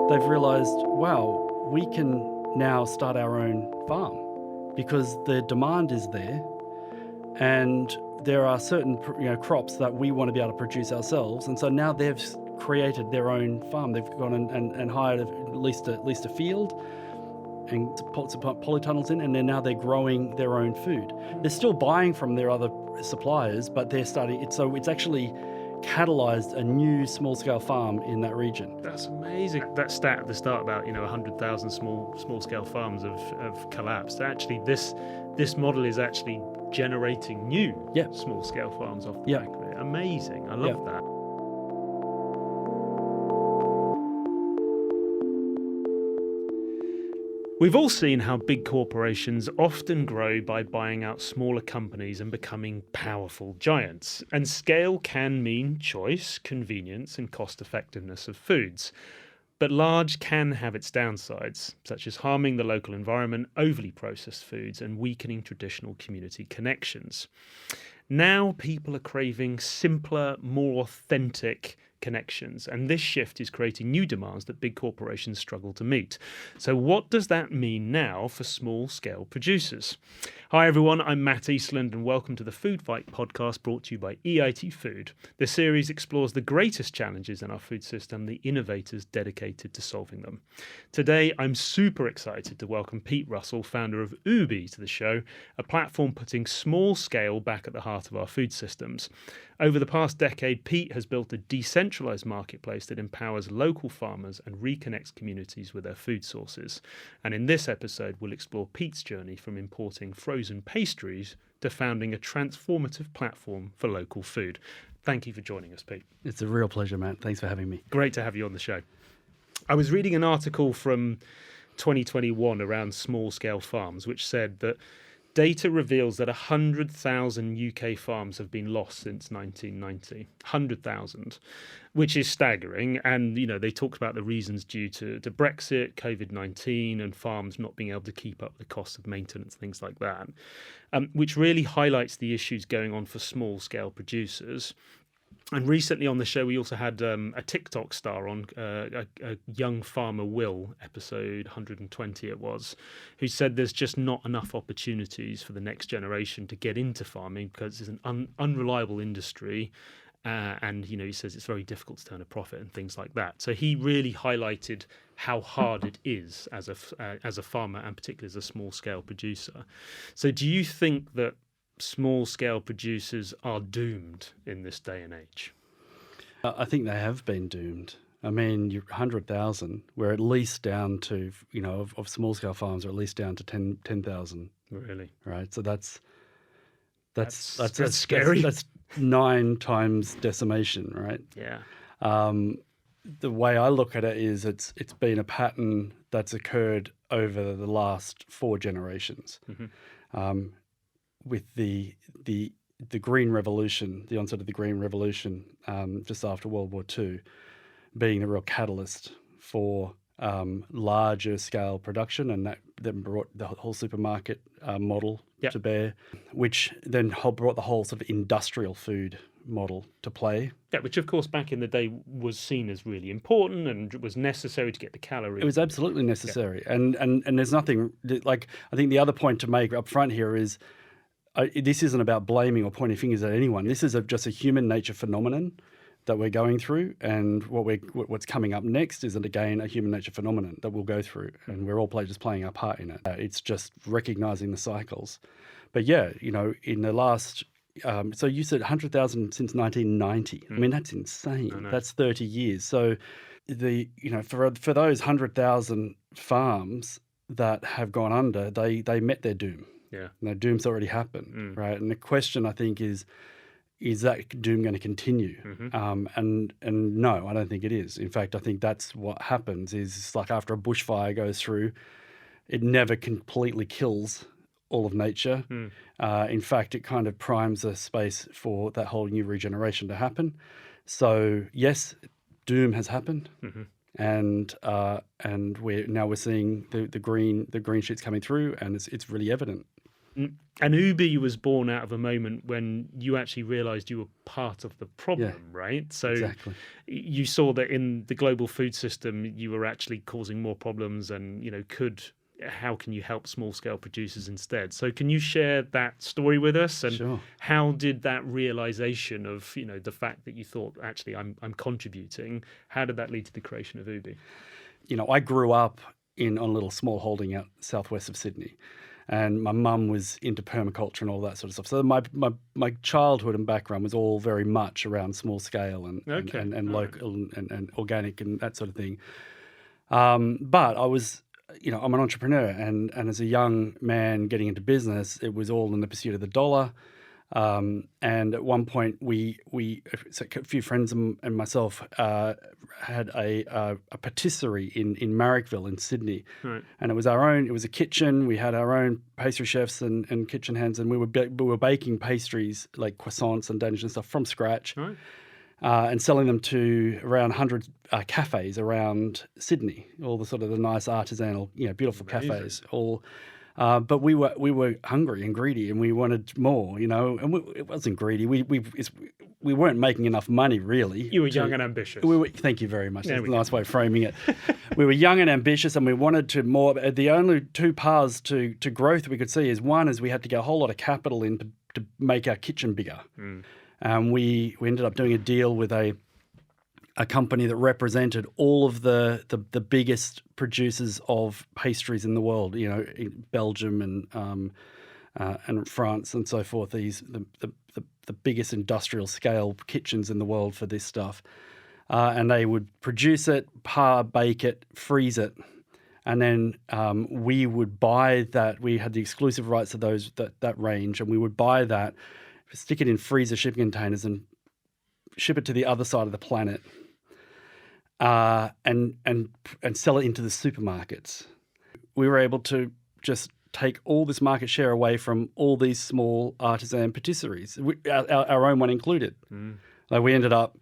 they've realised, wow, we can now start our own farm because the demand is there, and there are certain crops that we want to be able to produce ourselves. And so now they've created their own farm. They've gone and hired at least a field and put some polytunnels in, and then now they're growing their own food. They're still buying from their other suppliers, but they're starting it. So it's actually catalyzed a new small-scale farm in that region. That's amazing. That stat at the start about 100,000 small-scale farms have collapsed. Actually, this model is actually generating new small-scale farms off the back of it. Amazing. I love that. We've all seen how big corporations often grow by buying out smaller companies and becoming powerful giants. And scale can mean choice, convenience, and cost-effectiveness of foods. But large can have its downsides, such as harming the local environment, overly processed foods, and weakening traditional community connections. Now people are craving simpler, more authentic connections, and this shift is creating new demands that big corporations struggle to meet. So what does that mean now for small-scale producers? Hi everyone, I'm Matt Eastland and welcome to the Food Fight podcast brought to you by EIT Food. This series explores the greatest challenges in our food system, the innovators dedicated to solving them. Today I'm super excited to welcome Pete Russell, founder of Oooby, to the show, a platform putting small scale back at the heart of our food systems. Over the past decade, Pete has built a decentralised marketplace that empowers local farmers and reconnects communities with their food sources. And in this episode, we'll explore Pete's journey from importing frozen pastries to founding a transformative platform for local food. Thank you for joining us, Pete. It's a real pleasure, Matt. Thanks for having me. Great to have you on the show. I was reading an article from 2021 around small-scale farms, which said that data reveals that 100,000 UK farms have been lost since 1990. 100,000, which is staggering. And, they talked about the reasons due to Brexit, COVID-19, and farms not being able to keep up the cost of maintenance, things like that, which really highlights the issues going on for small-scale producers. And recently on the show, we also had a TikTok star on, a young farmer, Will, episode 120 it was, who said there's just not enough opportunities for the next generation to get into farming because it's an unreliable industry. And, he says it's very difficult to turn a profit and things like that. So he really highlighted how hard it is as a farmer and particularly as a small-scale producer. So do you think that small-scale producers are doomed in this day and age? I think they have been doomed. I mean, 100,000, we're at least down to, of small-scale farms, are at least down to 10,000. Really? Right. So that's scary. That's 9 times decimation, right? Yeah. The way I look at it is it's been a pattern that's occurred over the last 4 generations. Mm-hmm. With the Green Revolution, the onset of the Green Revolution, just after World War II, being the real catalyst for larger scale production, and that then brought the whole supermarket model to bear, which then brought the whole sort of industrial food model to play. Yeah, which of course back in the day was seen as really important and was necessary to get the calories. It was absolutely necessary, and there's nothing like. I think the other point to make up front here is, this isn't about blaming or pointing fingers at anyone. This is just a human nature phenomenon that we're going through, and what's coming up next is, again, a human nature phenomenon that we'll go through, and we're all just playing our part in it. It's just recognizing the cycles. But in the last, so you said 100,000 since 1990. I mean, that's insane. That's 30 years. So for those 100,000 farms that have gone under, they met their doom. Yeah. And that doom's already happened, right? And the question, I think, is that doom going to continue? Mm-hmm. And no, I don't think it is. In fact, I think that's what happens is it's like after a bushfire goes through, it never completely kills all of nature. In fact, it kind of primes the space for that whole new regeneration to happen. So yes, doom has happened. Mm-hmm. And we're seeing the green shoots coming through, and it's really evident. And Oooby was born out of a moment when you actually realized you were part of the problem, right? So exactly. you saw that in the global food system, you were actually causing more problems and, how can you help small scale producers instead? So can you share that story with us? And Sure. how did that realization of, the fact that you thought, actually, I'm contributing, how did that lead to the creation of Oooby? I grew up on a little small holding out southwest of Sydney, and my mum was into permaculture and all that sort of stuff. So my childhood and background was all very much around small scale and local and organic and that sort of thing. But I was, I'm an entrepreneur, and as a young man getting into business, it was all in the pursuit of the dollar. And at one point, so a few friends and myself had a patisserie in Marrickville in Sydney, Right. and it was our own. It was a kitchen. We had our own pastry chefs and kitchen hands, and we were baking pastries like croissants and Danish and stuff from scratch, Right. and selling them to around 100 cafes around Sydney. All the sort of the nice artisanal, beautiful Amazing. cafes. But we were hungry and greedy, and we wanted more, And it wasn't greedy. We weren't making enough money, really. You were young and ambitious. Thank you very much. That's a nice way of framing it. We were young and ambitious, and we wanted to more. The only two paths to growth we could see is one is we had to get a whole lot of capital in to make our kitchen bigger. We ended up doing a deal with a company that represented all of the biggest producers of pastries in the world, in Belgium and France and so forth. The biggest industrial scale kitchens in the world for this stuff, and they would produce it, bake it, freeze it, and then we would buy that. We had the exclusive rights to that range, and we would buy that, stick it in freezer shipping containers, and ship it to the other side of the planet. And sell it into the supermarkets. We were able to just take all this market share away from all these small artisan patisseries, our own one included. Like we ended up,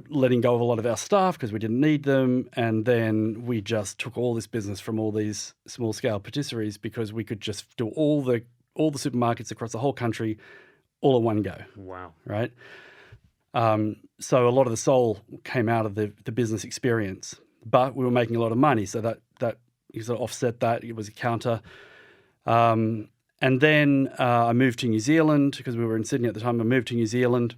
letting go of a lot of our staff because we didn't need them, and then we just took all this business from all these small scale patisseries because we could just do all the supermarkets across the whole country all at one go. Wow! Right. So a lot of the soul came out of the business experience, but we were making a lot of money, so that you sort of offset that. It was a counter. And then I moved to New Zealand because we were in Sydney at the time. I moved to New Zealand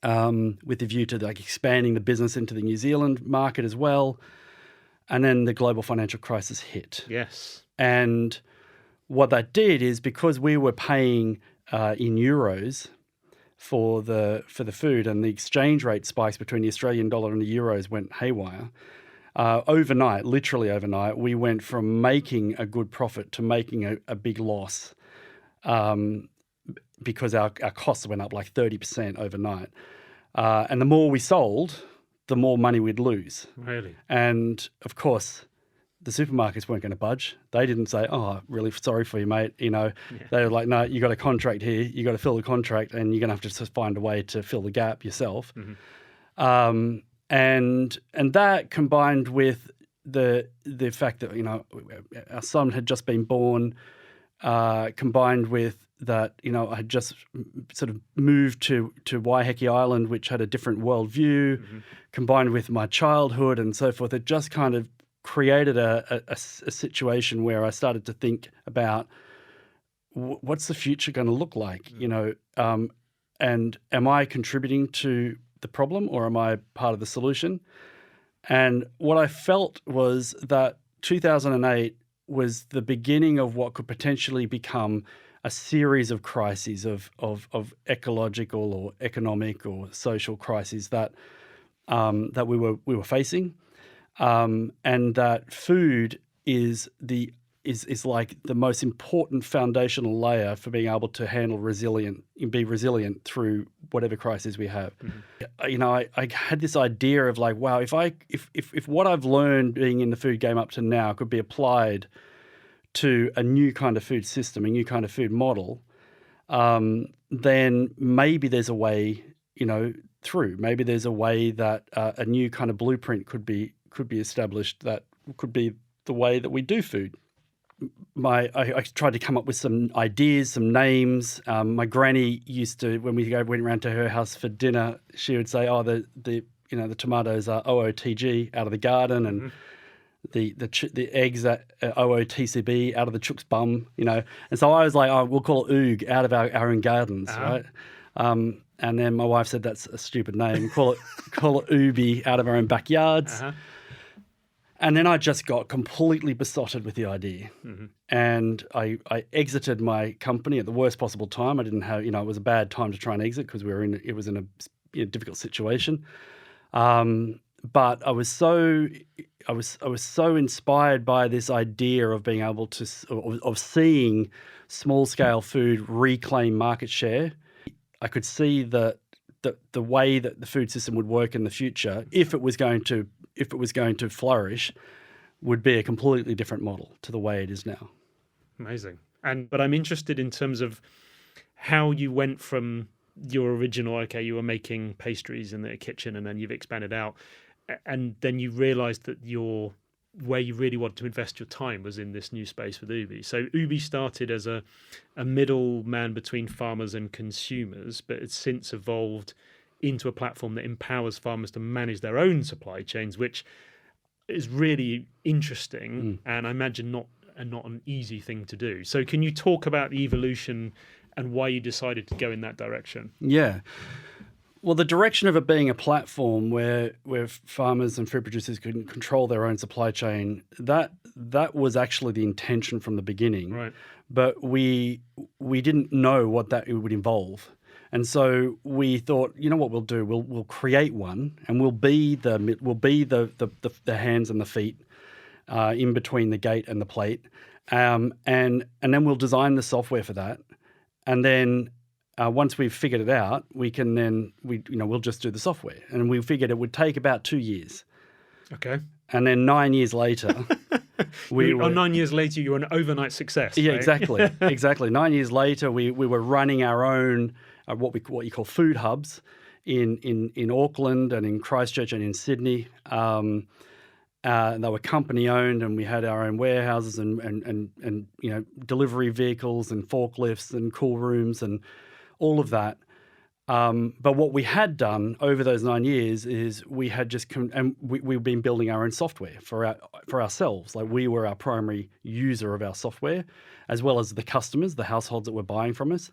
with the view to expanding the business into the New Zealand market as well. And then the global financial crisis hit. Yes. And what that did is, because we were paying in euros for the food, and the exchange rate spikes between the Australian dollar and the euros went haywire. Overnight, literally overnight, we went from making a good profit to making a big loss, because our costs went up like 30% overnight. And the more we sold, the more money we'd lose. Really? And of course, the supermarkets weren't going to budge. They didn't say, "Oh, really sorry for you, mate." They were like, "No, you got a contract here. You got to fill the contract, and you're going to have to just find a way to fill the gap yourself." And that, combined with the fact that our son had just been born, combined with that I had just sort of moved to Waiheke Island, which had a different worldview, combined with my childhood and so forth, it just kind of created a situation where I started to think about what's the future going to look like, and am I contributing to the problem, or am I part of the solution? And what I felt was that 2008 was the beginning of what could potentially become a series of crises of ecological or economic or social crises that we were facing. And that food is like the most important foundational layer for being able to be resilient through whatever crisis we have. I had this idea of like, wow, if what I've learned being in the food game up to now could be applied to a new kind of food system, a new kind of food model, then maybe there's a way, through. Maybe there's a way that a new kind of blueprint could be established that could be the way that we do food I tried to come up with some ideas, some names. My granny used to, when we went around to her house for dinner, she would say, "Oh, the tomatoes are OOTG, out of the garden, and the eggs are OOTCB, out of the chook's bum." And so I was like, "Oh, we'll call it Oog, out of our own gardens," right? And then my wife said, "That's a stupid name. Call it Oooby, out of our own backyards." And then I just got completely besotted with the idea. And I exited my company at the worst possible time. I didn't have, it was a bad time to try and exit because it was in a difficult situation. But I was so inspired by this idea of being able to, of seeing small scale food reclaim market share. I could see the way that the food system would work in the future, if it was going to flourish, would be a completely different model to the way it is now. Amazing. But I'm interested in terms of how you went from your original, you were making pastries in the kitchen, and then you've expanded out, and then you realized that where you really wanted to invest your time was in this new space with Oooby. So Oooby started as a middleman between farmers and consumers, but it's since evolved into a platform that empowers farmers to manage their own supply chains, which is really interesting and I imagine not an easy thing to do. So can you talk about the evolution and why you decided to go in that direction? Yeah. Well, the direction of it being a platform where farmers and food producers could control their own supply chain, that was actually the intention from the beginning. Right. But we didn't know what that it would involve. And so we thought, you know what we'll do? We'll create one, and we'll be the hands and the feet in between the gate and the plate, and then we'll design the software for that, and then once we've figured it out, we'll just do the software. And we figured it would take about 2 years. Okay. And then 9 years later, 9 years later, you were an overnight success. Yeah, right? exactly, exactly. 9 years later, we were running our own what you call food hubs in Auckland and in Christchurch and in Sydney. And they were company owned, and we had our own warehouses and delivery vehicles and forklifts and cool rooms and all of that. But what we had done over those 9 years is we had we've been building our own software for ourselves. Like, we were our primary user of our software, as well as the customers, the households that were buying from us.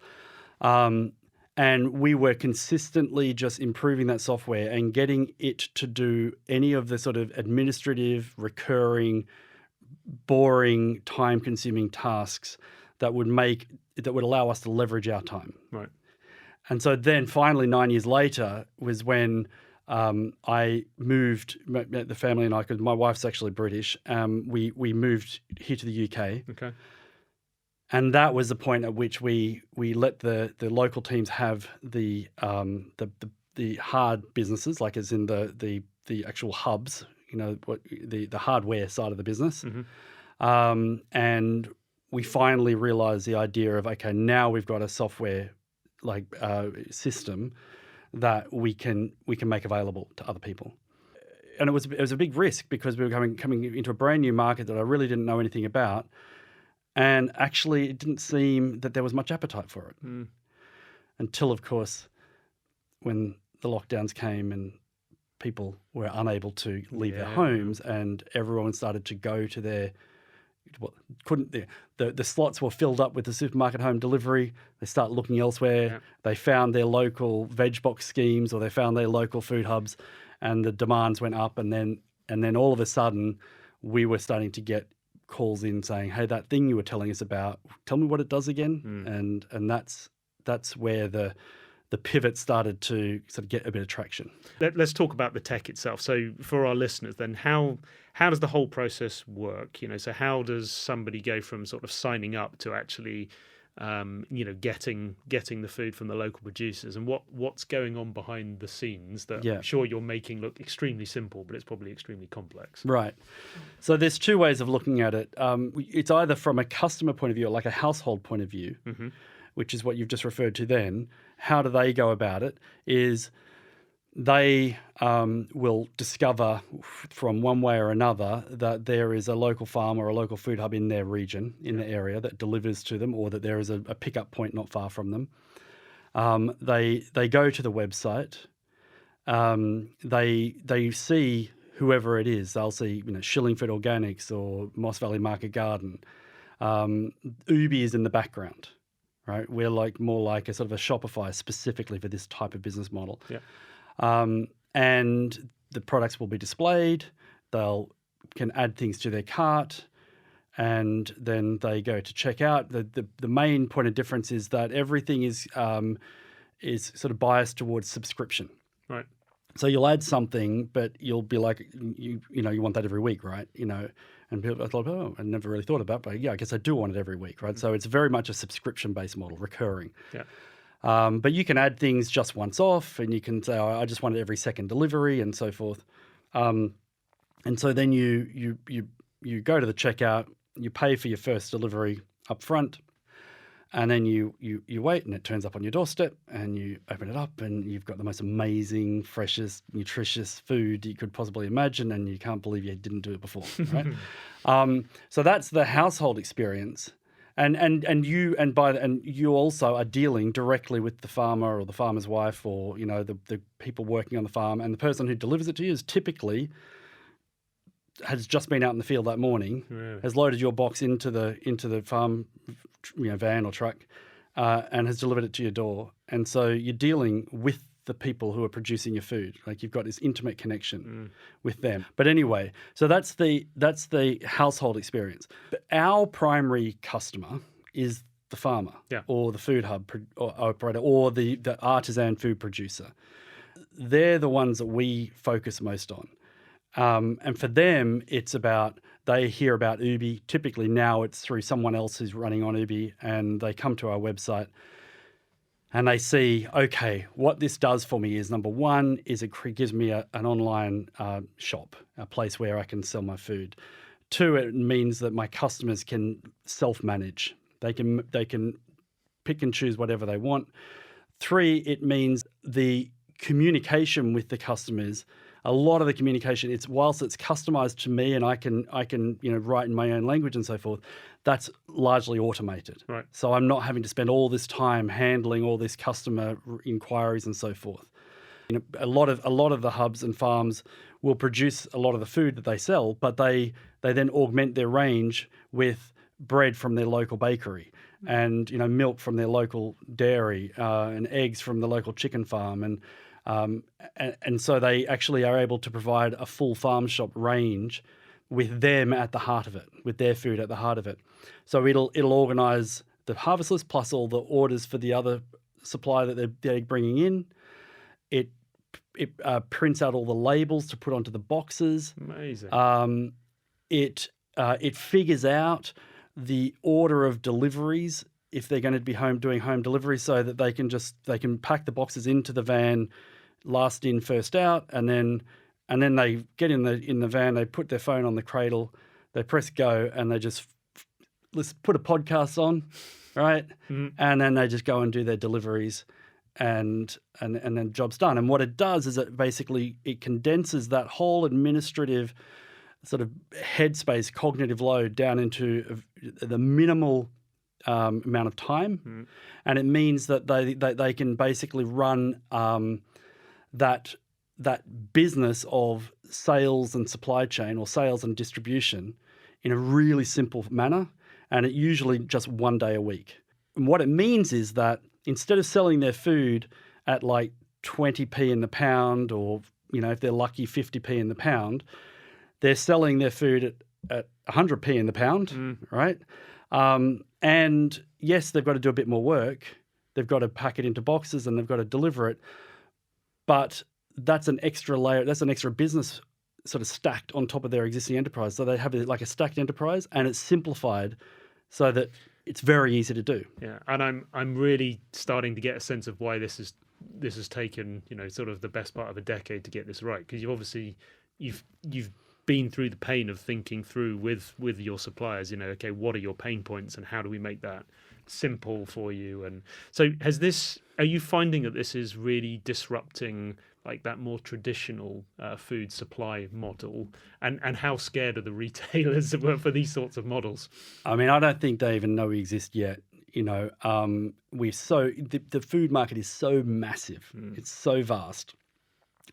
And we were consistently just improving that software and getting it to do any of the sort of administrative, recurring, boring, time-consuming tasks that would allow us to leverage our time. Right. And so then finally 9 years later was when I moved, the family and I, because my wife's actually British, we moved here to the UK. Okay. And that was the point at which we let the local teams have the hard businesses, like as in the actual hubs, the hardware side of the business. And we finally realized the idea of, okay, now we've got a software system that we can make available to other people. And it was a big risk because we were coming into a brand new market that I really didn't know anything about. And actually, it didn't seem that there was much appetite for it. Until, of course, when the lockdowns came and people were unable to leave their homes, and everyone started to go to their the slots were filled up with the supermarket home delivery. They start looking elsewhere. Yeah. They found their local veg box schemes, or they found their local food hubs, and the demands went up. And then all of a sudden, we were starting to get calls in saying, "Hey, that thing you were telling us about, tell me what it does again." And that's where the pivot started to sort of get a bit of traction. Let's talk about the tech itself. So for our listeners, then how does the whole process work? So how does somebody go from sort of signing up to actually getting the food from the local producers, and what's going on behind the scenes that I'm sure you're making look extremely simple, but it's probably extremely complex. Right. So there's two ways of looking at it. It's either from a customer point of view, or like a household point of view, which is what you've just referred to then. How do they go about it? Is they will discover from one way or another that there is a local farm or a local food hub in their region, in the area, that delivers to them, or that there is a pickup point not far from them. They go to the website. They see whoever it is. They'll see, Shillingford Organics or Moss Valley Market Garden. Oooby is in the background, right? We're more like a sort of a Shopify specifically for this type of business model. Yeah. And the products will be displayed. Can add things to their cart, and then they go to checkout. The main point of difference is that everything is sort of biased towards subscription. Right. So you'll add something, but you'll be like, you want that every week, right? And people are like, oh, I never really thought about it, but yeah, I guess I do want it every week, right? So it's very much a subscription-based model, recurring. Yeah. But you can add things just once off, and you can say, oh, I just want it every second delivery, and so forth. And so then you go to the checkout, you pay for your first delivery up front, and then you wait, and it turns up on your doorstep, and you open it up, and you've got the most amazing, freshest, nutritious food you could possibly imagine, and you can't believe you didn't do it before, right? So that's the household experience. And you also are dealing directly with the farmer or the farmer's wife, or the people working on the farm, and the person who delivers it to you is typically has just been out in the field that morning, has loaded your box into the farm van or truck, and has delivered it to your door. And so you're dealing with the people who are producing your food. Like, you've got this intimate connection with them. But anyway, so that's the household experience. But our primary customer is the farmer, or the food hub operator, or the artisan food producer. They're the ones that we focus most on. And for them, it's about, they hear about Oooby. Typically now it's through someone else who's running on Oooby, and they come to our website and they see, okay, what this does for me is, number one, is it gives me an online shop, a place where I can sell my food. Two, it means that my customers can self-manage. They can pick and choose whatever they want. Three, it means the communication with the customers, a lot of the communication, whilst it's customized to me, and I can write in my own language and so forth, that's largely automated. Right. So I'm not having to spend all this time handling all these customer inquiries and so forth. A lot of the hubs and farms will produce a lot of the food that they sell, but they then augment their range with bread from their local bakery, and milk from their local dairy, and eggs from the local chicken farm, and so they actually are able to provide a full farm shop range with them at the heart of it, with their food at the heart of it. So it'll organise the harvest list plus all the orders for the other supply that they're bringing in. It prints out all the labels to put onto the boxes. Amazing. It figures out the order of deliveries if they're going to be doing home delivery, so that they can pack the boxes into the van, last in, first out, and then they get in the van, they put their phone on the cradle, they press go, and they just let's put a podcast on, right? And then they just go and do their deliveries, and then the job's done. And what it does is it condenses that whole administrative sort of headspace, cognitive load down into the minimal amount of time, and it means that they can basically run that business of sales and supply chain, or sales and distribution, in a really simple manner, and it usually just one day a week. And what it means is that instead of selling their food at like 20p in the pound, or if they're lucky 50p in the pound, they're selling their food at 100p in the pound, right? And yes, they've got to do a bit more work. They've got to pack it into boxes, and they've got to deliver it. But that's an extra layer. That's an extra business sort of stacked on top of their existing enterprise. So they have like a stacked enterprise, and it's simplified so that it's very easy to do. Yeah, and I'm really starting to get a sense of why this has taken sort of the best part of a decade to get this right, because you've been through the pain of thinking through with your suppliers, okay, what are your pain points and how do we make that simple for you? And so are you finding that this is really disrupting like that more traditional food supply model, and how scared are the retailers for these sorts of models? I mean, I don't think they even know we exist yet. The food market is so massive, it's so vast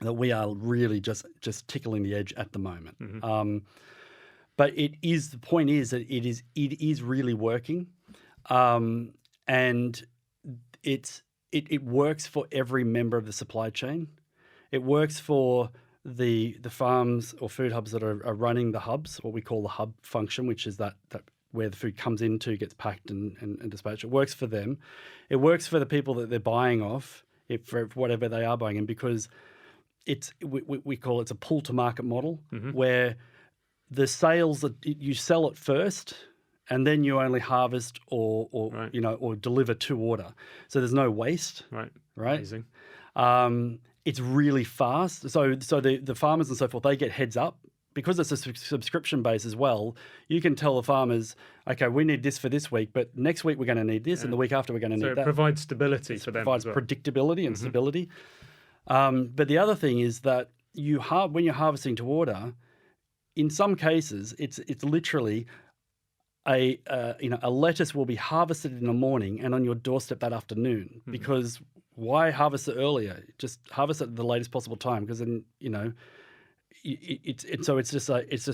that we are really just tickling the edge at the moment. But the point is that it is really working, and it works for every member of the supply chain. It works for the farms or food hubs that are running the hubs, what we call the hub function, which is that where the food comes into, gets packed and dispatched. It works for them. It works for the people that they're buying off, for whatever they are buying in, because we call it a pull to market model, where the sales that you sell it first, and then you only harvest or deliver to order. So there's no waste. Right. Amazing. It's really fast. So the farmers and so forth, they get heads up. Because it's a subscription base as well, you can tell the farmers, okay, we need this for this week, but next week we're going to need this, and the week after we're going to need that. So it provides stability for them. It provides predictability and stability. But the other thing is that when you're harvesting to order, in some cases, it's literally a lettuce will be harvested in the morning and on your doorstep that afternoon. Because why harvest it earlier? Just harvest it at the latest possible time, because then it's just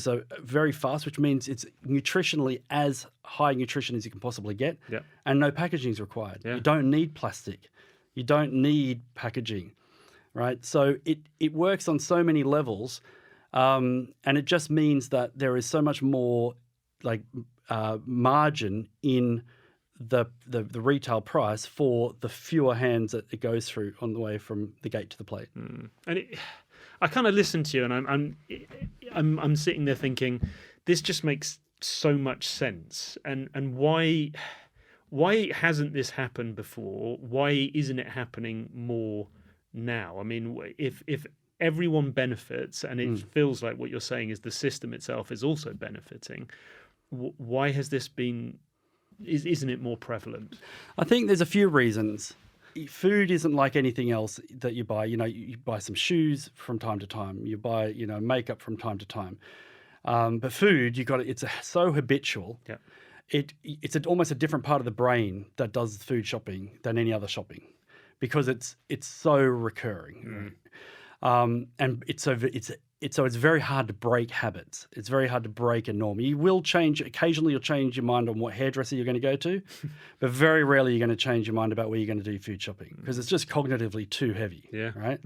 a very fast, which means it's nutritionally as high nutrition as you can possibly get, and no packaging is required. You don't need plastic, you don't need packaging, right? So it works on so many levels, and it just means that there is so much more margin in the retail price for the fewer hands that it goes through on the way from the gate to the plate. And I kind of listen to you, and I'm sitting there thinking, this just makes so much sense. And why hasn't this happened before? Why isn't it happening more now? I mean, if everyone benefits, and it feels like what you're saying is the system itself is also benefiting, why has this been? Isn't it more prevalent? I think there's a few reasons. Food isn't like anything else that you buy. You buy some shoes from time to time. You buy, makeup from time to time. But food, it's so habitual. Yeah. It's almost a different part of the brain that does food shopping than any other shopping, because it's so recurring. And it's very hard to break habits. It's very hard to break a norm. You will change, occasionally you'll change your mind on what hairdresser you're going to go to, but very rarely you're going to change your mind about where you're going to do food shopping, because it's just cognitively too heavy, right?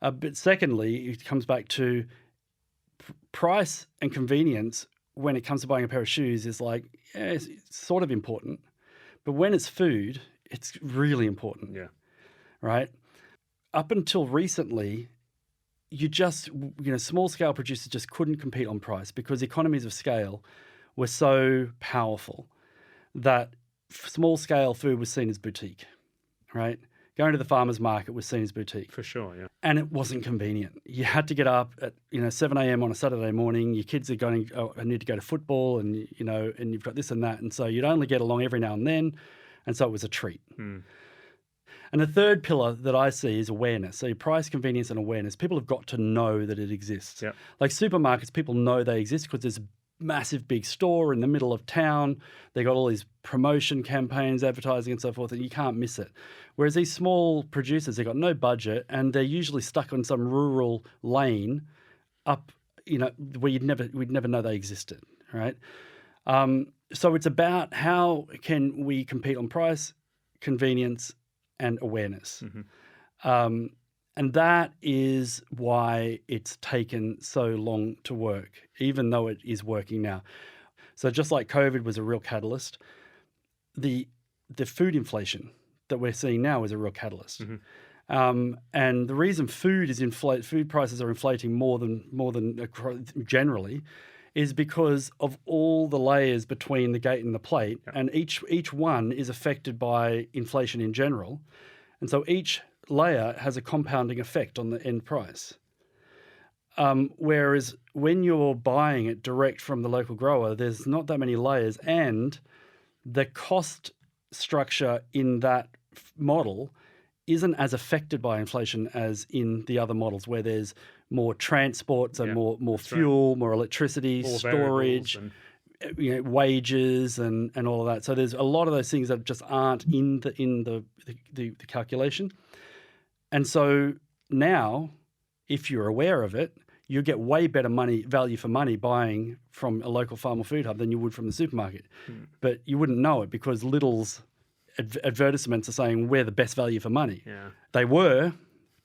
But secondly, it comes back to price and convenience. When it comes to buying a pair of shoes, is it's sort of important, but when it's food, it's really important, right? Up until recently, small scale producers just couldn't compete on price, because economies of scale were so powerful that small scale food was seen as boutique, right? Going to the farmer's market was seen as boutique. For sure, yeah. And it wasn't convenient. You had to get up at 7 a.m. on a Saturday morning. Your kids are I need to go to football, and and you've got this and that, and so you'd only get along every now and then, and so it was a treat. And the third pillar that I see is awareness. So price, convenience, and awareness. People have got to know that it exists. Yep. Like supermarkets, people know they exist because there's a massive big store in the middle of town. They got all these promotion campaigns, advertising and so forth, and you can't miss it. Whereas these small producers, they've got no budget, and they're usually stuck on some rural lane up, where we'd never know they existed, right? So it's about how can we compete on price, convenience, and awareness. And that is why it's taken so long to work, even though it is working now. So just like COVID was a real catalyst, the food inflation that we're seeing now is a real catalyst. And the reason food prices are inflating more than generally is because of all the layers between the gate and the plate, and each one is affected by inflation in general. And so each layer has a compounding effect on the end price. Whereas when you're buying it direct from the local grower, there's not that many layers, and the cost structure in that model isn't as affected by inflation as in the other models where there's more transport, so Yeah, more that's right. fuel, more electricity, More variables storage, and wages and all of that. So there's a lot of those things that just aren't in the calculation. And so now, if you're aware of it, you get way better value for money buying from a local farm or food hub than you would from the supermarket. But you wouldn't know it because Lidl's advertisements are saying we're the best value for money. yeah, They were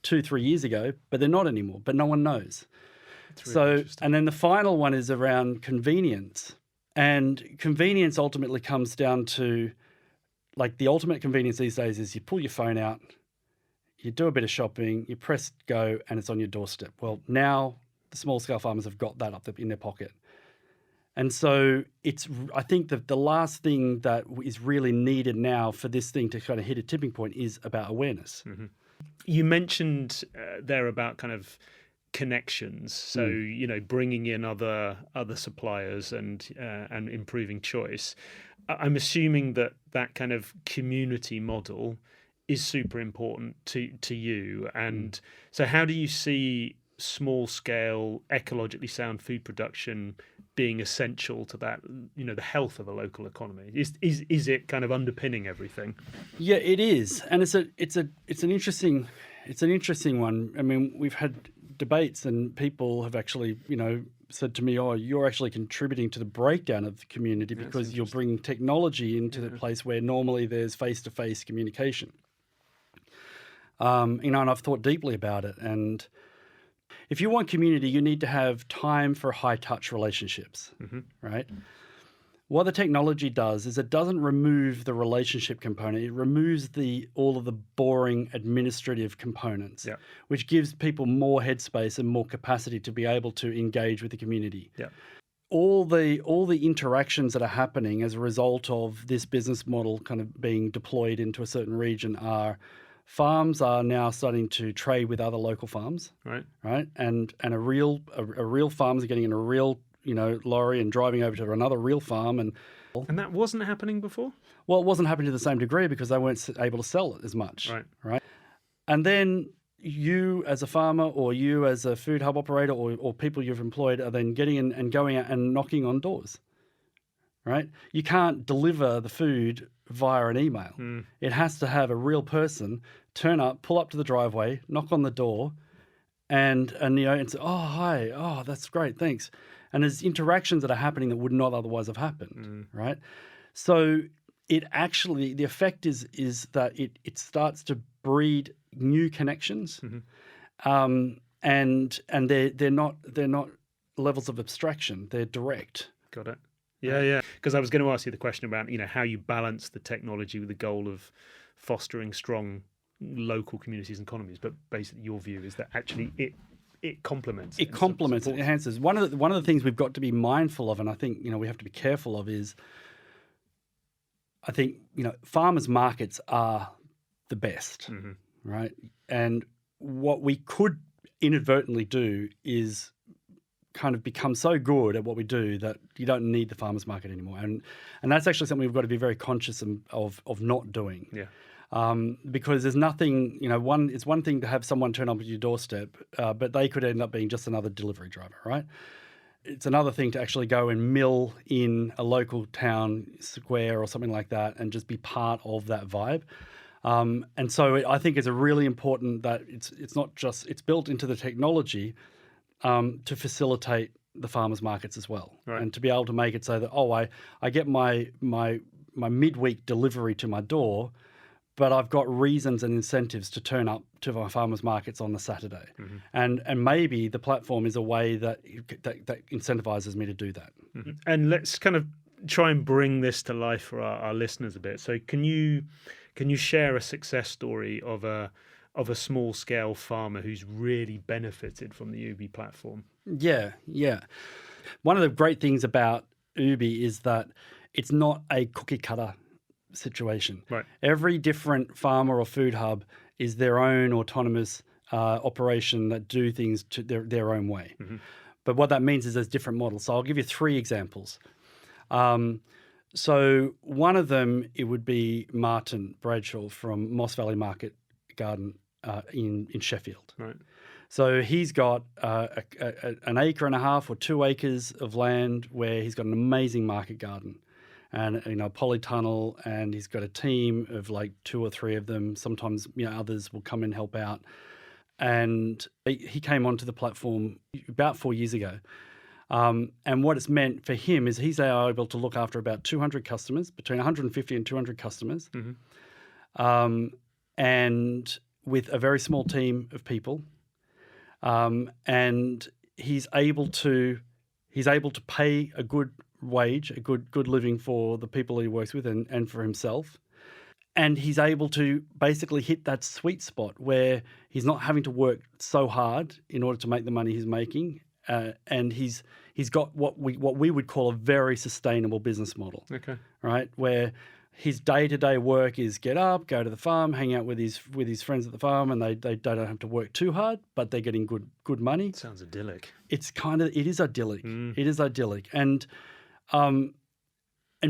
2-3 years ago, but they're not anymore. But no one knows. it's really So, interesting. and then the final one is around convenience. And convenience ultimately comes down to, like, the ultimate convenience these days is you pull your phone out, you do a bit of shopping, you press go, and it's on your doorstep. Well, now the small scale farmers have got that up in their pocket. And so I think that the last thing that is really needed now for this thing to kind of hit a tipping point is about awareness. You mentioned there about kind of connections, so bringing in other suppliers and improving choice. I'm assuming that kind of community model is super important to you. And so how do you see small scale ecologically sound food production being essential to that, the health of a local economy? Is it kind of underpinning everything? Yeah, it is, and it's an interesting one. I mean, we've had debates, and people have actually said to me, "Oh, you're actually contributing to the breakdown of the community because you're bringing technology into the place where normally there's face-to-face communication." And I've thought deeply about it, and if you want community, you need to have time for high-touch relationships, right? What the technology does is it doesn't remove the relationship component. It removes all of the boring administrative components, which gives people more headspace and more capacity to be able to engage with the community. Yeah. All the interactions that are happening as a result of this business model kind of being deployed into a certain region are farms are now starting to trade with other local farms, right? And a real farmers are getting in a real lorry and driving over to another real farm. And that wasn't happening before? Well, it wasn't happening to the same degree because they weren't able to sell it as much. Right. And then you as a farmer or you as a food hub operator or people you've employed are then getting in and going out and knocking on doors, right? You can't deliver the food via an email. It has to have a real person turn up, pull up to the driveway, knock on the door, and say, "Oh, hi. Oh, that's great. Thanks." And there's interactions that are happening that would not otherwise have happened, right? So the effect is that it starts to breed new connections, and they're not levels of abstraction. They're direct. Got it. Yeah. Because I was going to ask you the question about how you balance the technology with the goal of fostering strong local communities and economies. But basically, your view is that actually it complements. It complements. It enhances. One of the things we've got to be mindful of, and I think we have to be careful of, is I think farmers' markets are the best, right? And what we could inadvertently do is kind of become so good at what we do that you don't need the farmers market anymore, and that's actually something we've got to be very conscious of not doing. Because there's nothing, it's one thing to have someone turn up at your doorstep, but they could end up being just another delivery driver, right? It's another thing to actually go and mill in a local town square or something like that and just be part of that vibe. And so I think it's a really important that it's not just, it's built into the technology to facilitate the farmers markets as well, and to be able to make it so that, I get my midweek delivery to my door, but I've got reasons and incentives to turn up to my farmers markets on the Saturday. And maybe the platform is a way that incentivizes me to do that. And let's kind of try and bring this to life for our listeners a bit. So can you share a success story of a small scale farmer who's really benefited from the Oooby platform? Yeah. One of the great things about Oooby is that it's not a cookie cutter situation. Right. Every different farmer or food hub is their own autonomous operation that do things to their own way. But what that means is there's different models. So I'll give you 3 examples. So one of them, it would be Martin Bradshaw from Moss Valley Market garden in Sheffield. Right. So he's got an acre and a half or 2 acres of land where he's got an amazing market garden, and a polytunnel, and he's got a team of like 2 or 3 of them. Sometimes others will come and help out. And he came onto the platform about 4 years ago. And what it's meant for him is he's now able to look after about 200 customers, between 150 and 200 customers, and with a very small team of people. And he's able to pay a good wage, a good living for the people he works with and for himself. And he's able to basically hit that sweet spot where he's not having to work so hard in order to make the money he's making. And he's got what we would call a very sustainable business model. Okay. Right? Where his day-to-day work is get up, go to the farm, hang out with his friends at the farm, and they don't have to work too hard, but they're getting good money. Sounds idyllic. It is idyllic. It is idyllic. And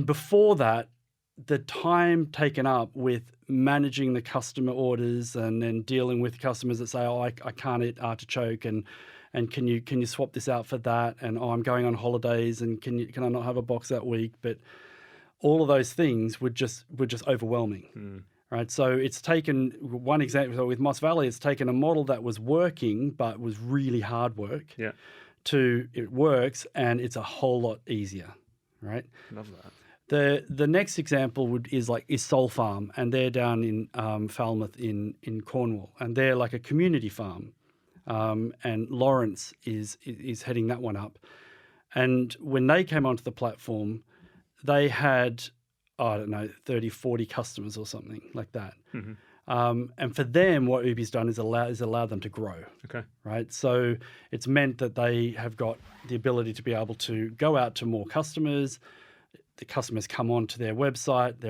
before that, the time taken up with managing the customer orders and then dealing with customers that say, oh, I can't eat artichoke, and can you swap this out for that? And I'm going on holidays, and can I not have a box that week? But all of those things were just overwhelming, right? So it's taken one example. So with Moss Valley, it's taken a model that was working but was really hard work. Yeah. To it works and it's a whole lot easier, right? Love that. The next example is Soul Farm, and they're down in Falmouth in Cornwall, and they're like a community farm, and Lawrence is heading that one up. And when they came onto the platform, they had, I don't know, 30, 40 customers or something like that. And for them, what Oooby's done is allowed them to grow. Okay. Right. So it's meant that they have got the ability to be able to go out to more customers. The customers come onto their website.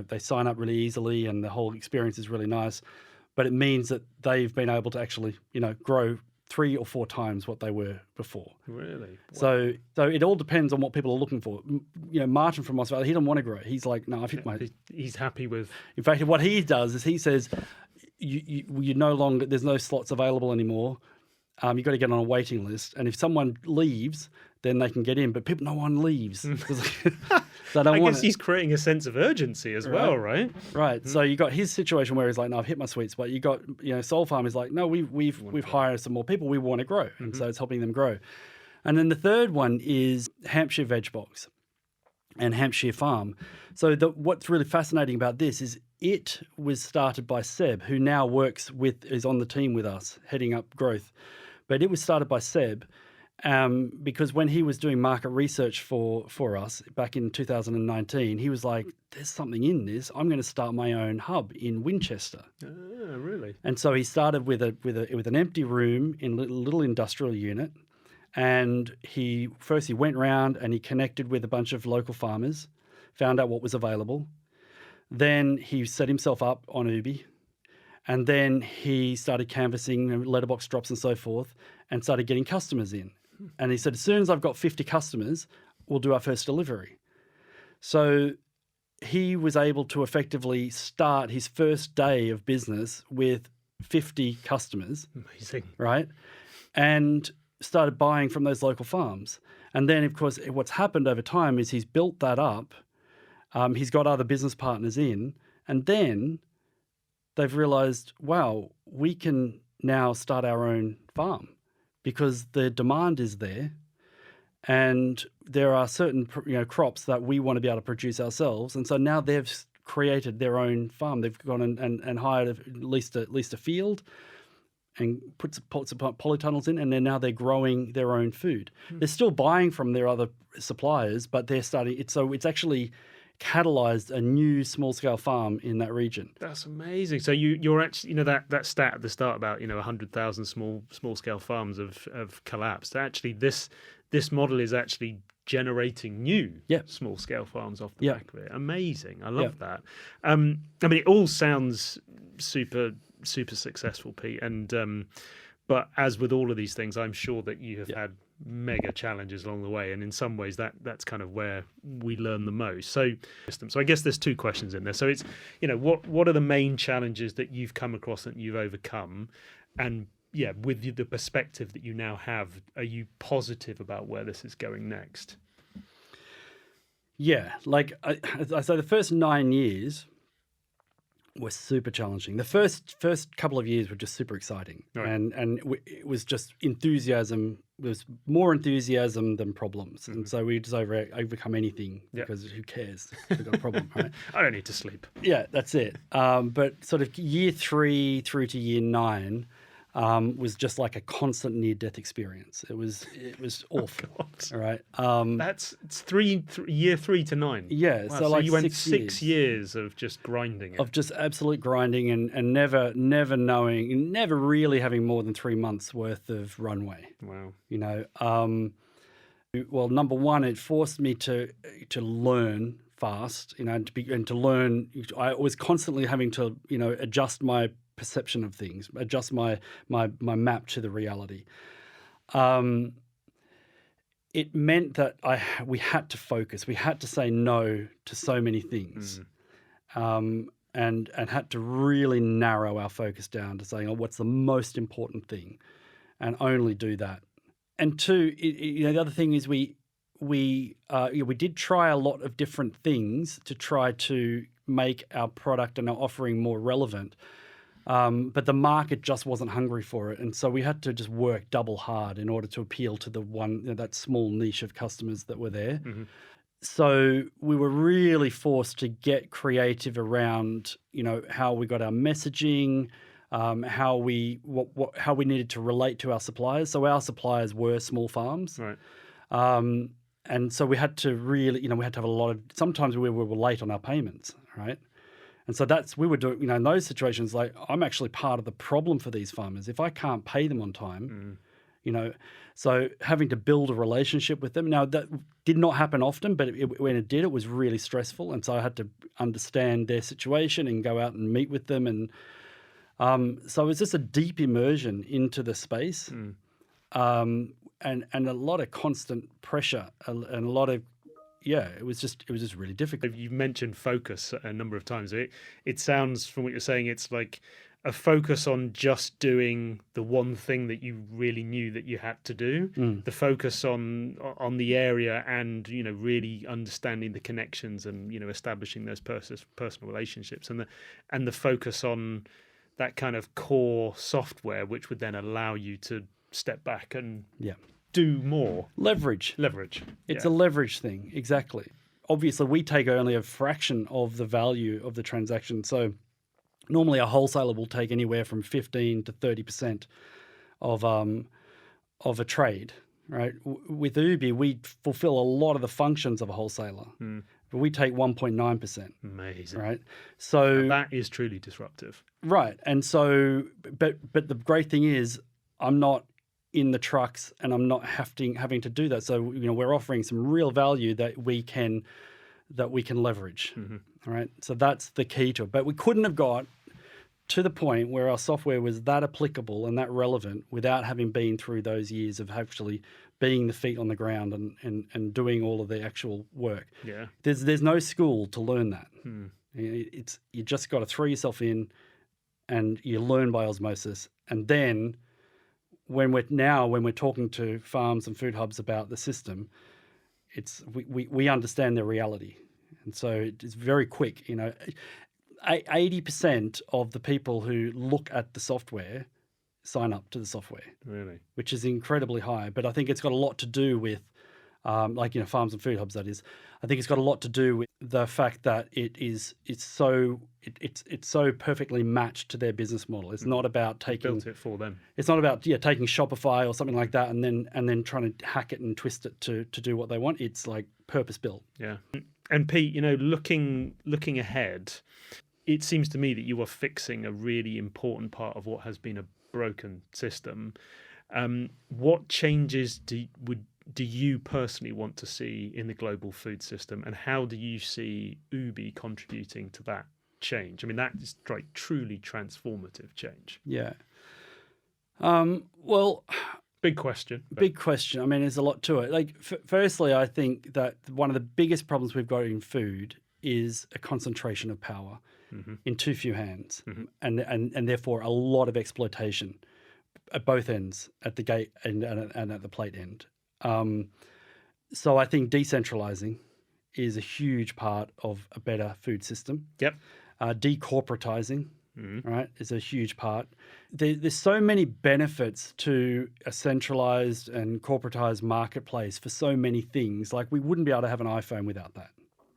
They sign up really easily, and the whole experience is really nice. But it means that they've been able to actually, grow 3 or 4 times what they were before. Really? Wow. So it all depends on what people are looking for. Martin from Moss Valley, he doesn't want to grow. He's like, no, I've hit my... He's happy with... In fact, what he does is he says, you no longer, there's no slots available anymore. You've got to get on a waiting list. And if someone leaves, then they can get in. But no one leaves. I guess he's creating a sense of urgency as well, right? Right. So you got his situation where he's like, no, I've hit my sweet spot. You got, Soul Farm is like, no, we've hired some more people. We want to grow. And so it's helping them grow. And then the third one is Hampshire Veg Box and Hampshire Farm. So what's really fascinating about this is it was started by Seb, who now is on the team with us, heading up growth. But it was started by Seb because when he was doing market research for us back in 2019, he was like, there's something in this. I'm going to start my own hub in Winchester. Oh, really? And so he started with an empty room in a little industrial unit. And he went round and he connected with a bunch of local farmers, found out what was available. Then he set himself up on Oooby. And then he started canvassing letterbox drops and so forth and started getting customers in. And he said, as soon as I've got 50 customers, we'll do our first delivery. So he was able to effectively start his first day of business with 50 customers. Amazing. Right? And started buying from those local farms. And then, of course, what's happened over time is he's built that up. He's got other business partners in. And then they've realized, wow, we can now start our own farm because the demand is there, and there are certain crops that we want to be able to produce ourselves. And so now they've created their own farm. They've gone and hired at least a field and put some polytunnels in, and they're growing their own food. They're still buying from their other suppliers, but they're starting it. So it's actually catalyzed a new small-scale farm in that region. That's amazing. So you're actually, that stat at the start about 100,000 small-scale farms have collapsed. Actually, this model is actually generating new small-scale farms off the back of it. Amazing. I love that. It all sounds super successful, Pete, and But as with all of these things, I'm sure that you have had mega challenges along the way, and in some ways that's kind of where we learn the most. So I guess there's two questions in there. So it's, what are the main challenges that you've come across that you've overcome, and with the perspective that you now have, are you positive about where this is going next? Yeah, like I say, the first 9 years were super challenging. The first couple of years were just super exciting, Right. and it was just enthusiasm. There was more enthusiasm than problems, and so we just overcome anything because who cares? We've got a problem, right? I don't need to sleep. Yeah, that's it. But sort of year 3 through to year 9 was just like a constant near-death experience. It was awful. God. All right. It's year 3 to 9. Yeah. Wow, So like you went 6 years of just grinding it. of just absolute grinding and never knowing, never really having more than 3 months worth of runway. Wow. Well, number one, it forced me to learn fast, and to learn. I was constantly having to, adjust my perception of things, adjust my map to the reality. It meant that we had to focus. We had to say no to so many things, and had to really narrow our focus down to saying, what's the most important thing, and only do that. And two, the other thing is we did try a lot of different things to try to make our product and our offering more relevant. But the market just wasn't hungry for it. And so we had to just work double hard in order to appeal to that small niche of customers that were there. Mm-hmm. So we were really forced to get creative around, how we got our messaging, how we needed to relate to our suppliers. So our suppliers were small farms. Right. And so we had to really, we had to have a lot of, sometimes we were late on our payments, right? And so we were doing, in those situations, like, I'm actually part of the problem for these farmers. If I can't pay them on time, so having to build a relationship with them. Now, that did not happen often, but when it did, it was really stressful. And so I had to understand their situation and go out and meet with them. And so it was just a deep immersion into the space, and a lot of constant pressure and a lot of, it was just really difficult. You mentioned focus a number of times. It sounds, from what you're saying, it's like a focus on just doing the one thing that you really knew that you had to do. The focus on the area, and really understanding the connections and establishing those personal relationships, and the focus on that kind of core software, which would then allow you to step back and do more. Leverage. It's a leverage thing, exactly. Obviously, we take only a fraction of the value of the transaction. So normally a wholesaler will take anywhere from 15 to 30% of a trade, right? With Oooby, we fulfill a lot of the functions of a wholesaler, but we take 1.9%. Amazing. Right? So that is truly disruptive. Right. And so, but the great thing is, I'm not in the trucks and I'm not having to do that. So, we're offering some real value that we can leverage. All right. So that's the key to it. But we couldn't have got to the point where our software was that applicable and that relevant without having been through those years of actually being the feet on the ground and doing all of the actual work. Yeah. There's no school to learn that. You just got to throw yourself in and you learn by osmosis. And then when we're talking to farms and food hubs about the system, we understand their reality. And so it's very quick. 80% of the people who look at the software sign up to the software. Really? Which is incredibly high. But I think it's got a lot to do with, farms and food hubs, that is. I think it's got a lot to do with the fact that it's so perfectly matched to their business model. It's not about taking... Built it for them. It's not about taking Shopify or something like that and then trying to hack it and twist it to do what they want. It's like purpose built. Yeah. And Pete, looking ahead, it seems to me that you are fixing a really important part of what has been a broken system. What changes do you personally want to see in the global food system, and how do you see Oooby contributing to that change? I mean, that is like truly transformative change. Yeah. Well, Big question. But big question. I mean, there's a lot to it. Like, firstly, I think that one of the biggest problems we've got in food is a concentration of power in too few hands, and therefore a lot of exploitation at both ends, at the gate and at the plate end. So I think decentralizing is a huge part of a better food system. Yep. Decorporatizing, right, is a huge part. There's so many benefits to a centralized and corporatized marketplace for so many things. Like, we wouldn't be able to have an iPhone without that,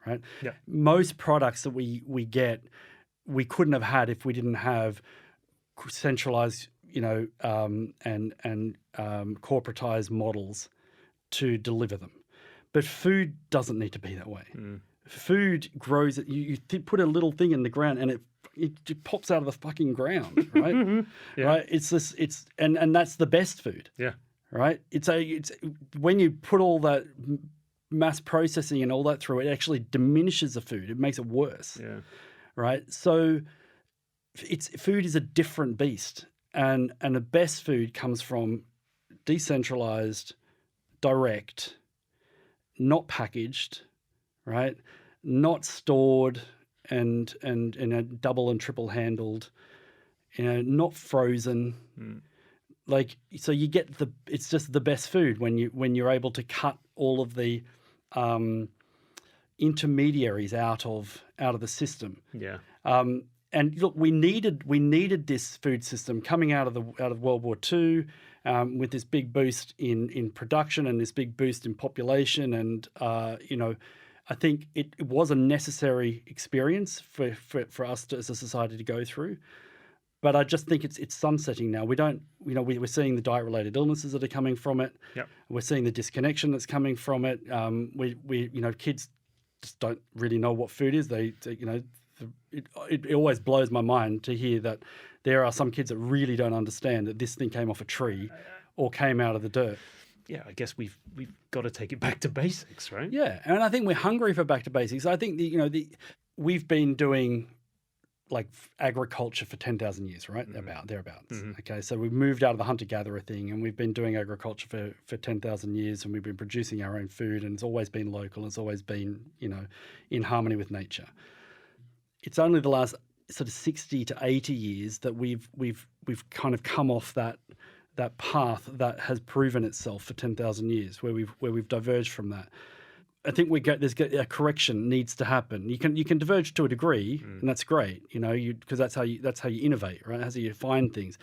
right? Yep. Most products that we get, we couldn't have had if we didn't have centralized, and corporatized models to deliver them. But food doesn't need to be that way. Food grows. You put a little thing in the ground, and it pops out of the fucking ground, right? Yeah. Right. And that's the best food. Yeah. Right. It's when you put all that mass processing and all that through, it actually diminishes the food. It makes it worse. Yeah. Right. So food is a different beast, and the best food comes from decentralized, direct, not packaged, right? Not stored and double and triple handled, not frozen. Like, so you get it's just the best food when you're able to cut all of the intermediaries out of the system. Yeah. And look, we needed this food system coming out of World War II, with this big boost in production and this big boost in population, and I think it was a necessary experience for us as a society to go through. But I just think it's sunsetting now. We're seeing the diet-related illnesses that are coming from it. Yep. We're seeing the disconnection that's coming from it. Kids just don't really know what food is. It always blows my mind to hear that there are some kids that really don't understand that this thing came off a tree or came out of the dirt. Yeah, I guess we've got to take it back to basics, right? Yeah, and I think we're hungry for back to basics. I think we've been doing like agriculture for 10,000 years, right? Thereabouts. Okay, so we've moved out of the hunter-gatherer thing, and we've been doing agriculture for 10,000 years, and we've been producing our own food, and it's always been local. It's always been in harmony with nature. It's only the last sort of 60 to 80 years that we've kind of come off that path that has proven itself for 10,000 years, where we've diverged from that. I think there's a correction needs to happen. You can diverge to a degree, and that's great, because that's how you innovate, right? That's how you find things.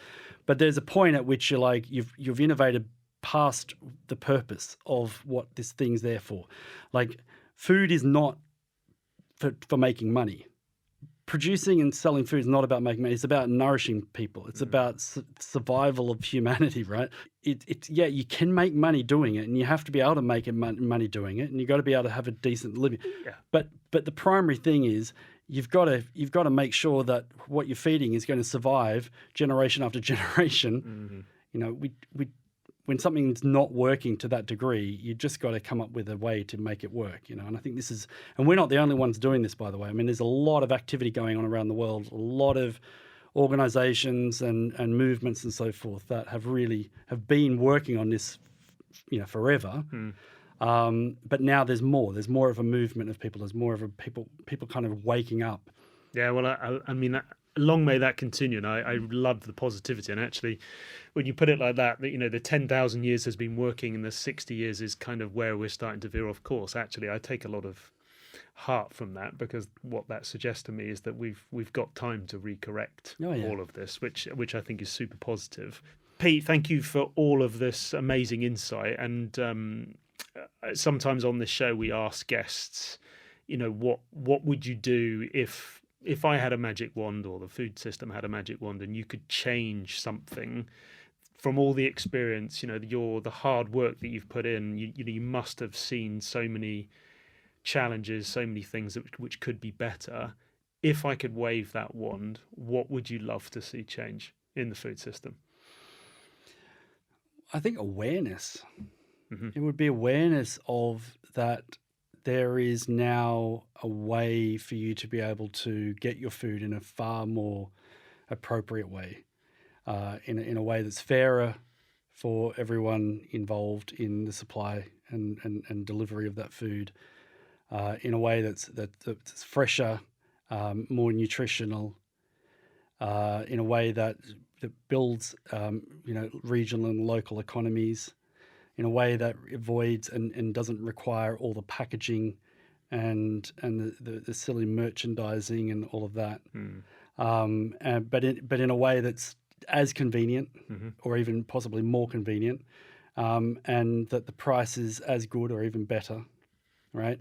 But there's a point at which you're like you've innovated past the purpose of what this thing's there for. Like, food is not for making money. Producing and selling food is not about making money. It's about nourishing people. It's about survival of humanity, right? You can make money doing it, and you have to be able to make money doing it, and you've got to be able to have a decent living. Yeah. But the primary thing is you've got to make sure that what you're feeding is going to survive generation after generation. When something's not working to that degree, you just got to come up with a way to make it work, And I think and we're not the only ones doing this, by the way. I mean, there's a lot of activity going on around the world, a lot of organizations and movements and so forth that have been working on this, forever. But now there's more. There's more of a movement of people. There's more of a people kind of waking up. Yeah, well, I mean, long may that continue. And I love the positivity. And actually, when you put it like that, the 10,000 years has been working and the 60 years is kind of where we're starting to veer off course. Actually, I take a lot of heart from that, because what that suggests to me is that we've got time to recorrect all of this, which I think is super positive. Pete, thank you for all of this amazing insight. And sometimes on this show, we ask guests, what would you do if I had a magic wand, or the food system had a magic wand, and you could change something from all the experience, the hard work that you've put in, you must have seen so many challenges, so many things which could be better. If I could wave that wand, what would you love to see change in the food system? I think awareness. It would be awareness of that there is now a way for you to be able to get your food in a far more appropriate way. in a way that's fairer for everyone involved in the supply and delivery of that food, in a way that's fresher, more nutritional, in a way that builds regional and local economies, in a way that avoids and doesn't require all the packaging and the silly merchandising and all of that. But in a way that's as convenient, or even possibly more convenient, and that the price is as good or even better, right?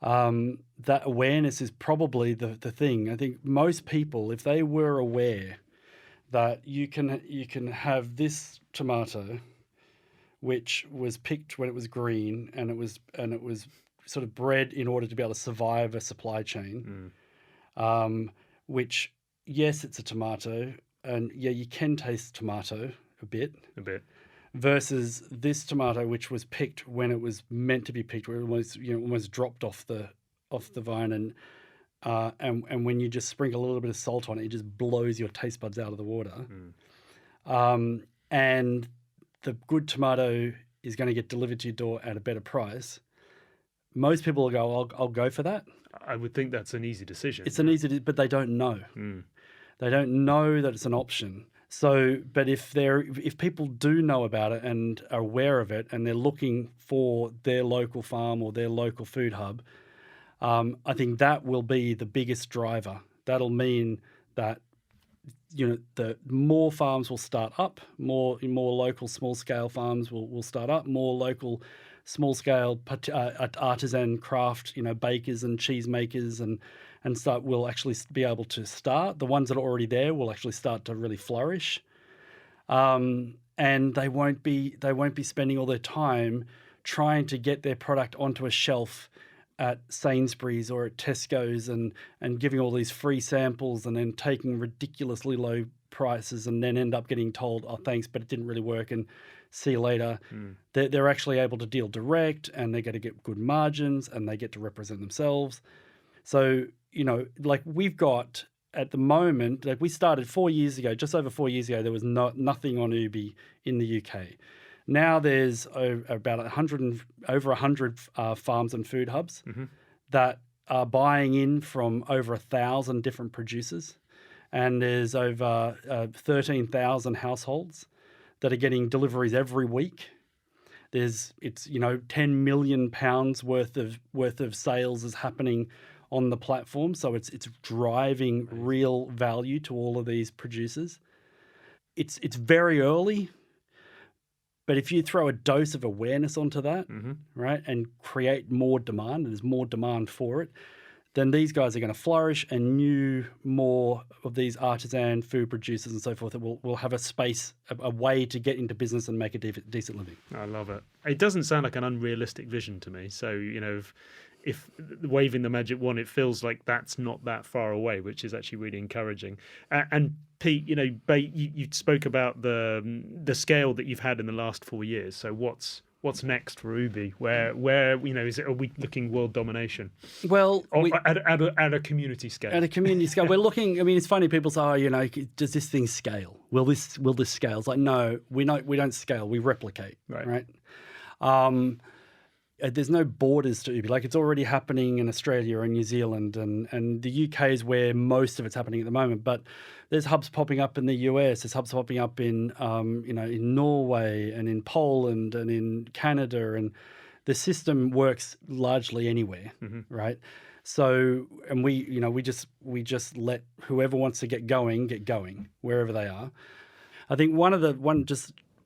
That awareness is probably the thing. I think most people, if they were aware that you can have this tomato, which was picked when it was green, and it was sort of bred in order to be able to survive a supply chain, which, yes, it's a tomato, and yeah, you can taste tomato a bit, versus this tomato, which was picked when it was meant to be picked, where it was almost dropped off the vine, and when you just sprinkle a little bit of salt on it, it just blows your taste buds out of the water. And the good tomato is going to get delivered to your door at a better price. Most people will go, I'll go for that. I would think that's an easy decision. It's an easy, but they don't know. They don't know that it's an option. So, but if people do know about it and are aware of it, and they're looking for their local farm or their local food hub, I think that will be the biggest driver. That'll mean that the more farms will start up, more local small scale farms will start up, more local small scale artisan craft bakers and cheese makers and will actually be able to start. The ones that are already there will actually start to really flourish, and they won't be spending all their time trying to get their product onto a shelf at Sainsbury's or at Tesco's and giving all these free samples and then taking ridiculously low prices and then end up getting told, oh, thanks, but it didn't really work and see you later. They're actually able to deal direct, and they get to get good margins, and they get to represent themselves. So, we've got at the moment, we started 4 years ago, just over 4 years ago, there was nothing on Oooby in the UK. Now there's about over 100 farms and food hubs that are buying in from over 1,000 different producers, and there's over 13,000 households that are getting deliveries every week. It's 10 million pounds worth of sales is happening on the platform, so it's driving real value to all of these producers. It's very early. But if you throw a dose of awareness onto that, right, and create more demand, and there's more demand for it, then these guys are going to flourish, and more of these artisan food producers and so forth will have a space, a way to get into business and make a decent living. I love it. It doesn't sound like an unrealistic vision to me. So, if waving the magic wand, it feels like that's not that far away, which is actually really encouraging. And Pete, you spoke about the scale that you've had in the last 4 years. So what's next for Oooby? Where are we looking world domination? Well, at a community scale. At a community scale, we're looking. I mean, it's funny. People say, does this thing scale? Will this scale? It's like, no, we don't scale. We replicate. Right. There's no borders to Oooby. It's already happening in Australia and New Zealand, and the UK is where most of it's happening at the moment. But there's hubs popping up in the US. There's hubs popping up in in Norway and in Poland and in Canada, and the system works largely anywhere, right? So, and we just let whoever wants to get going wherever they are. I think one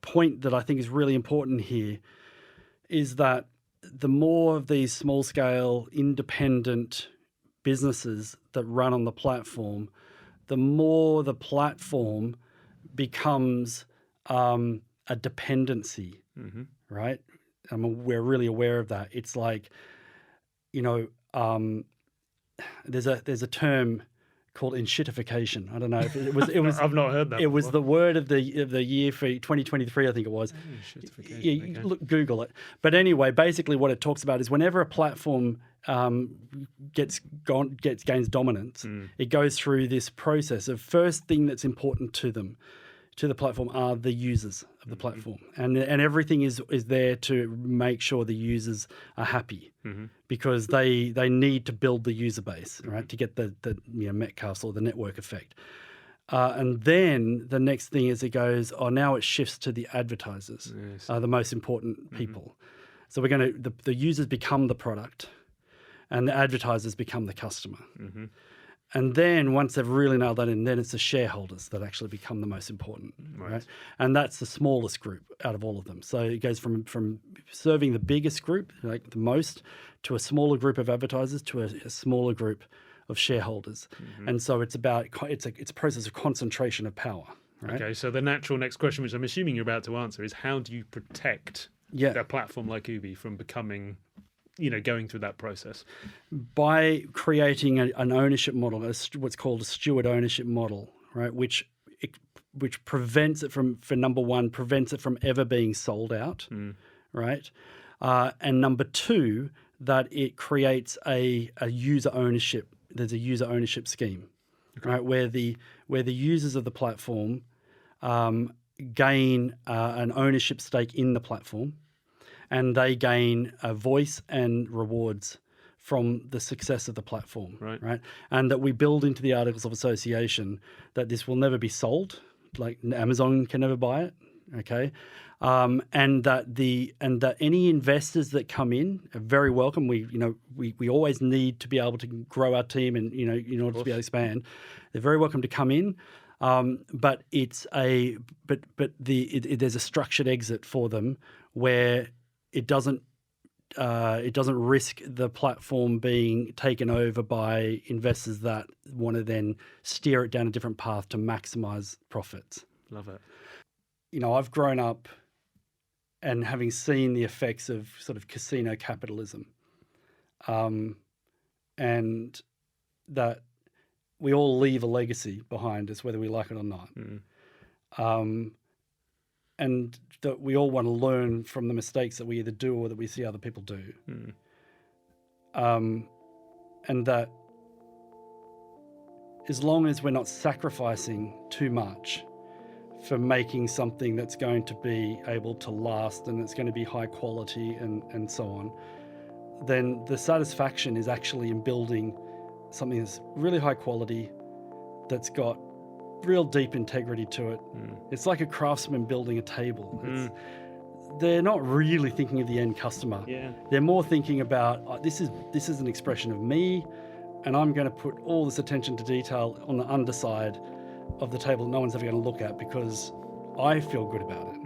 point that I think is really important here is that the more of these small-scale independent businesses that run on the platform, the more the platform becomes a dependency, right? We're really aware of that. It's like, there's a term called enshittification. I don't know if it was. I've not heard that. It was the word of the year for 2023, I think it was. Okay. Look, Google it. But anyway, basically, what it talks about is whenever a platform gains dominance, it goes through this process of first thing that's important to them to the platform are the users of the platform, and everything is there to make sure the users are happy, because they need to build the user base, right, to get the Metcalfe's or the network effect. And then the next thing is it goes, now it shifts to the advertisers, the most important people. So the users become the product, and the advertisers become the customer. And then once they've really nailed that in, then it's the shareholders that actually become the most important, right? And that's the smallest group out of all of them. So it goes from serving the biggest group, like the most, to a smaller group of advertisers, to a smaller group of shareholders. And so it's a process of concentration of power, right? Okay, so the natural next question, which I'm assuming you're about to answer, is how do you protect a platform like Oooby from becoming, going through that process? By creating an ownership model, what's called a steward ownership model, right? Which prevents it from, for number one, prevents it from ever being sold out, right? And number two, that it creates a user ownership. There's a user ownership scheme, right? Where the users of the platform gain an ownership stake in the platform, and they gain a voice and rewards from the success of the platform, right? And that we build into the Articles of Association that this will never be sold, like Amazon can never buy it, okay? And that any investors that come in are very welcome. We always need to be able to grow our team, and in order to be able to expand, they're very welcome to come in. But there's a structured exit for them where it doesn't risk the platform being taken over by investors that want to then steer it down a different path to maximize profits. Love it. I've grown up and having seen the effects of sort of casino capitalism, and that we all leave a legacy behind us, whether we like it or not. And that we all want to learn from the mistakes that we either do or that we see other people do. And that as long as we're not sacrificing too much for making something that's going to be able to last and it's going to be high quality and so on, then the satisfaction is actually in building something that's really high quality, that's got real deep integrity to it. It's like a craftsman building a table. They're not really thinking of the end customer. They're more thinking about, this is an expression of me, and I'm going to put all this attention to detail on the underside of the table that no one's ever going to look at because I feel good about it.